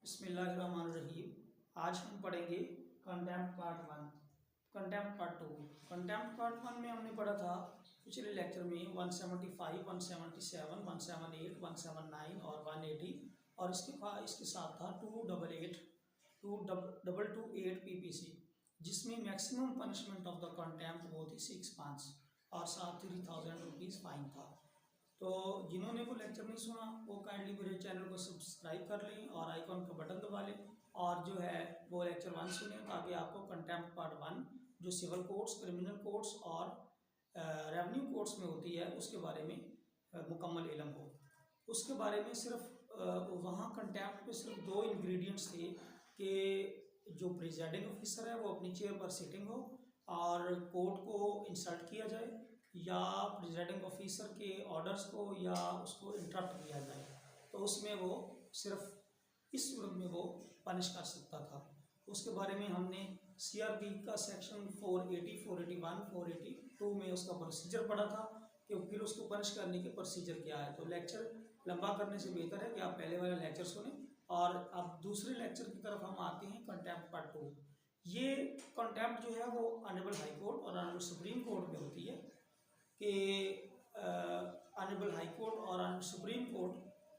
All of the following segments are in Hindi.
बिस्मिल्लाहिर्रहमानिर्रहीम। आज हम पढ़ेंगे contempt part one, contempt part two. Contempt part one में हमने पढ़ा था पिछले लेक्चर में 175, 177, 178, 179 और 180 और इसके साथ था 2288 पीपीसी, जिसमें maximum punishment of the contempt वो थी 6 months और साथ 3000 रुपीज़ फाइन था। तो जिन्होंने वो लेक्चर नहीं सुना वो काइंडली मेरे चैनल को सब्सक्राइब कर लें और आइकॉन का बटन दबा लें और जो है वो लेक्चर वन सुने, ताकि आपको कंटेम्प्ट पार्ट वन जो सिविल कोर्ट्स, क्रिमिनल कोर्ट्स और रेवेन्यू कोर्ट्स में होती है उसके बारे में मुकम्मल इल्म हो। उसके बारे में सिर्फ वहाँ कंटेम्प्ट पे सिर्फ दो इंग्रेडिएंट्स थे कि जो प्रिजाइडिंग ऑफिसर है वो अपनी चेयर पर सिटिंग हो और कोर्ट को इंसल्ट किया जाए या प्रिजाइडिंग ऑफिसर के ऑर्डर्स को या उसको इंटरप्ट किया जाए, तो उसमें वो सिर्फ इस सूरत में वो पनिश कर सकता था। उसके बारे में हमने सीआरपी का सेक्शन 480, 481, 482 में उसका प्रोसीजर पढ़ा था कि फिर उसको पनिश करने के प्रोसीजर क्या है। तो लेक्चर लंबा करने से बेहतर है कि आप पहले वाला लेक्चर सुने और अब दूसरे लेक्चर की तरफ हम आते हैं, कंटेम्प्ट पार्ट टू। ये कंटेम्प्ट जो है वो ऑनरेबल हाई कोर्ट और ऑनरेबल सुप्रीम कोर्ट में होती है कि ऑनरेबल हाई कोर्ट और ऑनरेबल सुप्रीम कोर्ट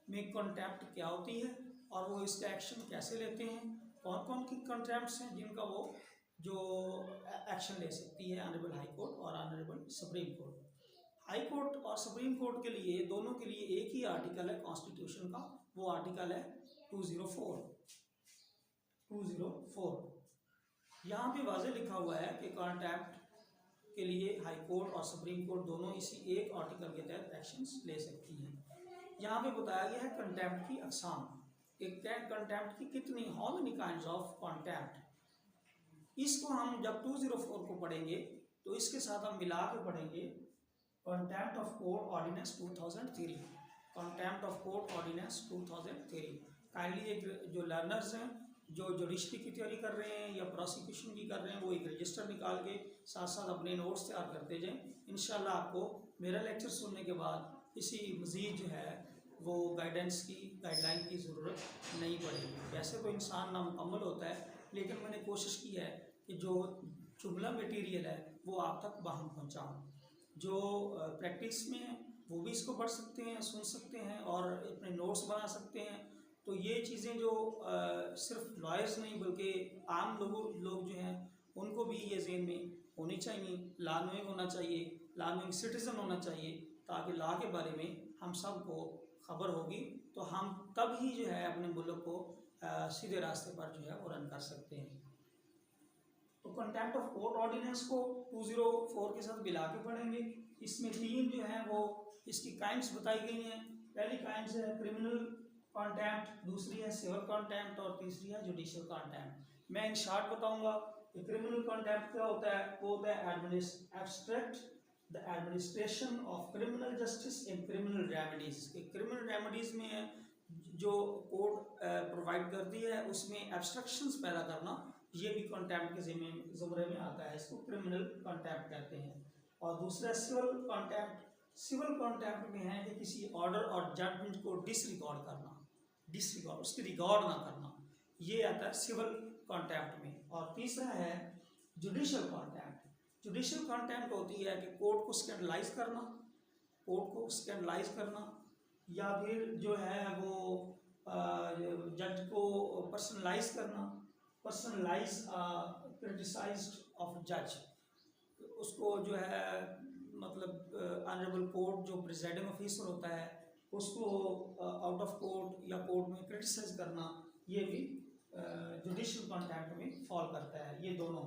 में कंटेम्प्ट क्या होती है और वो इसका एक्शन कैसे लेते हैं, कौन कौन की कंटेम्प्ट्स हैं जिनका वो जो एक्शन ले सकती है ऑनरेबल हाई कोर्ट और honourable supreme court. High court और सुप्रीम कोर्ट के लिए दोनों के लिए एक ही आर्टिकल है कॉन्स्टिट्यूशन का, वो आर्टिकल है 204। यहाँ पे वाज़ेह लिखा हुआ है कि कंटेम्प्ट के लिए हाई कोर्ट और सुप्रीम कोर्ट दोनों इसी एक आर्टिकल के तहत एक्शंस ले सकती हैं। यहाँ पे बताया गया है कंटेम्प्ट की अक़साम, कंटेम्प्ट की कितनी, how many kinds of contempt. इसको हम जब 204 को पढ़ेंगे तो इसके साथ हम मिला के पढ़ेंगे contempt of court ordinance 2003, contempt of court ordinance 2003। Kindly एक जो लर्नर्स हैं जो जुडिशरी की तैयारी कर रहे हैं या प्रोसिक्यूशन की कर रहे हैं वो एक रजिस्टर निकाल के साथ साथ अपने नोट्स तैयार करते जाएं। इंशाल्लाह आपको मेरा लेक्चर सुनने के बाद इसी मज़ीद जो है वो गाइडलाइन की ज़रूरत नहीं पड़ेगी। वैसे तो इंसान नामुकम्मल होता है, लेकिन मैंने कोशिश की है कि जो जुमला मटीरियल है वो आप तक बाहम पहुँचाऊँ। जो प्रैक्टिस में है वो भी इसको पढ़ सकते हैं, सुन सकते हैं और अपने नोट्स बना सकते हैं। तो ये चीज़ें जो सिर्फ लॉयर्स नहीं बल्कि आम लोग जो हैं उनको भी ये ज़हन में होनी चाहिए, लॉ नोइंग होना चाहिए, लॉ नोइंग सिटीज़न होना चाहिए, ताकि लॉ के बारे में हम सब को खबर होगी तो हम तब ही जो है अपने मुल्क को सीधे रास्ते पर जो है वो रन कर सकते हैं। तो कंटेम्प्ट ऑफ कोर्ट ऑर्डिनेंस को 204 के साथ मिला के पढ़ेंगे। इसमें तीन जो है वो इसकी काइंड्स बताई गई हैं। पहली काइंड्स है क्रिमिनल कंटेम्प्ट, दूसरी है सिविल कंटेम्प्ट और तीसरी है जुडिशियल कंटेम्प्ट। मैं इन शॉर्ट बताऊंगा कि क्रिमिनल कंटेम्प्ट क्या होता है। वो होता है the administration of criminal justice in criminal remedies. Criminal remedies में जो कोर्ट प्रोवाइड करती है उसमें एब्स्ट्रक्शंस पैदा करना, ये भी कंटेम्प्ट के ज़ुमरे में आता है, इसको क्रिमिनल कंटेम्प्ट कहते हैं। और दूसरा सिविल कंटेम्प्ट, सिविल कंटेम्प्ट में है कि किसी ऑर्डर और जजमेंट को डिसरिकॉर्ड करना, उसकी रिकॉर्ड ना करना, ये आता है सिविल कंटेम्प्ट में। और तीसरा है जुडिशियल कंटेम्प्ट। जुडिशियल कंटेम्प्ट होती है कि कोर्ट को स्कैंडलाइज करना या फिर जो है वो जज को पर्सनलाइज करना, क्रिटिसाइज्ड ऑफ जज, उसको जो है मतलब ऑनरेबल कोर्ट जो प्रिजाइडिंग ऑफिसर होता है उसको आउट ऑफ कोर्ट या कोर्ट में क्रिटिसाइज करना, ये भी जुडिशियल कंटेम्प्ट में फॉल करता है। ये दोनों,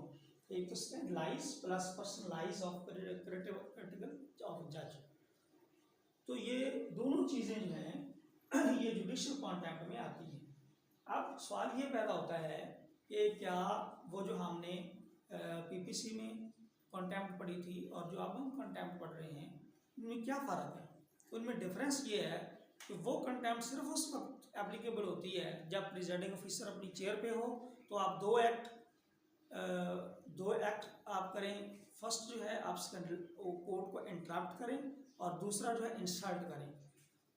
एक तो scandalize plus personalize of critical of जज, तो ये दोनों चीज़ें जो हैं ये जुडिशियल कंटेम्प्ट में आती हैं। अब सवाल ये पैदा होता है कि क्या वो जो हमने पीपीसी में कंटेम्प्ट पढ़ी थी और जो अब हम कंटेम्प्ट पढ़ रहे हैं उनमें क्या फ़र्क है। उनमें डिफरेंस ये है कि वो कंटेम्प्ट सिर्फ उस वक्त एप्लीकेबल होती है जब प्रिजाइडिंग ऑफिसर अपनी चेयर पे हो, तो आप दो एक्ट आप करें। फर्स्ट जो है आप कोर्ट को इंटरप्ट करें और दूसरा जो है इंसल्ट करें।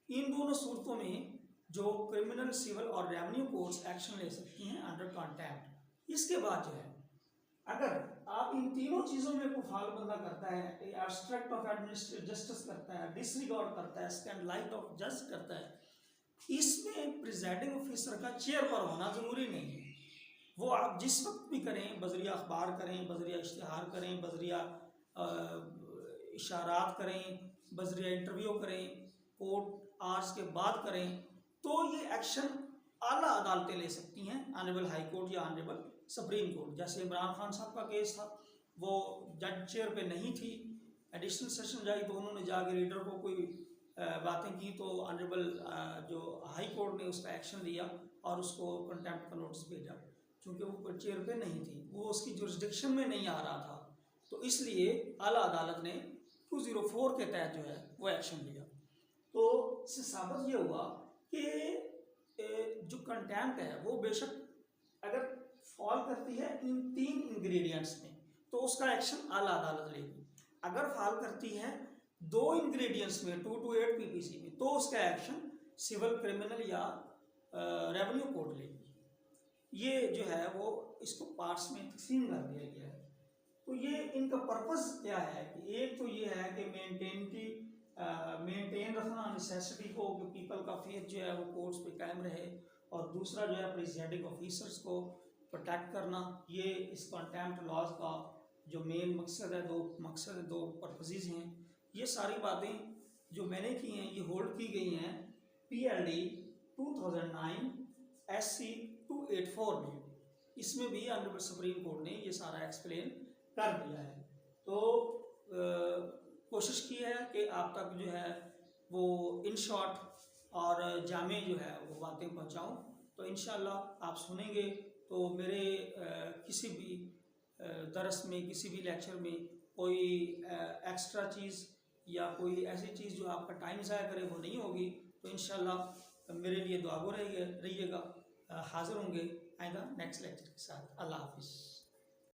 इन दोनों सूरतों में जो क्रिमिनल, सिविल और रेवेन्यू कोर्ट्स एक्शन ले सकती हैं अंडर कॉन्टेम्प्ट। इसके बाद जो है, अगर आप इन तीनों चीज़ों में कोई फाल बंदा करता है, एब्स्ट्रैक्ट ऑफ एडमिनिस्ट्रेटिव जस्टिस करता है, डिसरिगार्ड करता है, स्कैंडलाइट ऑफ जज करता है, इसमें प्रिजाइडिंग ऑफिसर का चेयर पर होना ज़रूरी नहीं है। वो आप जिस वक्त भी करें, बजरिया अखबार करें, बजरिया इश्तिहार करें, बजरिया इशारात करें, बजरिया इंटरव्यू करें, कोर्ट आवर्स के बाद करें, तो ये एक्शन आला अदालतें ले सकती हैं, ऑनरेबल हाई कोर्ट या ऑनरेबल सुप्रीम कोर्ट। जैसे इमरान खान साहब का केस था, वो जज चेयर पे नहीं थी, एडिशनल सेशन जाई तो उन्होंने जाके रीडर को कोई बातें की, तो ऑनरेबल जो हाई कोर्ट ने उसका एक्शन लिया और उसको कंटेम्प्ट का नोटिस भेजा, क्योंकि वो चेयर पे नहीं थी, वो उसकी जुरिस्डिक्शन में नहीं आ रहा था। तो इसलिए आला अदालत ने 204 के तहत जो है वो एक्शन लिया। तो इससे साबित ये हुआ कि जो कंटेम्प्ट है वो बेशक अगर फॉल करती है इन 3 इंग्रेडिएंट्स में तो उसका एक्शन आला अदालत लेगी। अगर फॉल करती है 2 इंग्रेडिएंट्स में 228 पीपीसी में, तो उसका एक्शन सिविल, क्रिमिनल या रेवेन्यू कोर्ट लेगी। ये जो है वो इसको पार्ट्स में तकसीम कर दिया गया है। तो ये इनका पर्पस क्या है कि एक तो ये है कि मेंटेन रखना नेसेसिटी को, कि पीपल का फेथ जो है वो कोर्ट्स पे कायम रहे, और दूसरा जो है प्रिजाइडिंग ऑफिसर्स को प्रोटेक्ट करना। ये इस कंटेम्प्ट लॉज का जो मेन मकसद है, दो पर्पसेस हैं। ये सारी बातें जो मैंने की हैं ये होल्ड की गई हैं PLD 2009 SC 284 में। इसमें भी ऑनरेबल सुप्रीम कोर्ट ने ये सारा एक्सप्लेन कर दिया है। तो कोशिश की है कि आप तक जो है वो इन शॉर्ट और जामे जो है वो बातें पहुंचाऊं। तो इंशाल्लाह आप सुनेंगे तो मेरे किसी भी दरस में, किसी भी लेक्चर में कोई एक्स्ट्रा चीज़ या कोई ऐसी चीज़ जो आपका टाइम ज़ाया करे वो नहीं होगी। तो इंशाल्लाह मेरे लिए दुआ गो रहिएगा। हाज़िर होंगे आएगा नेक्स्ट लेक्चर के साथ। अल्लाह हाफिज़।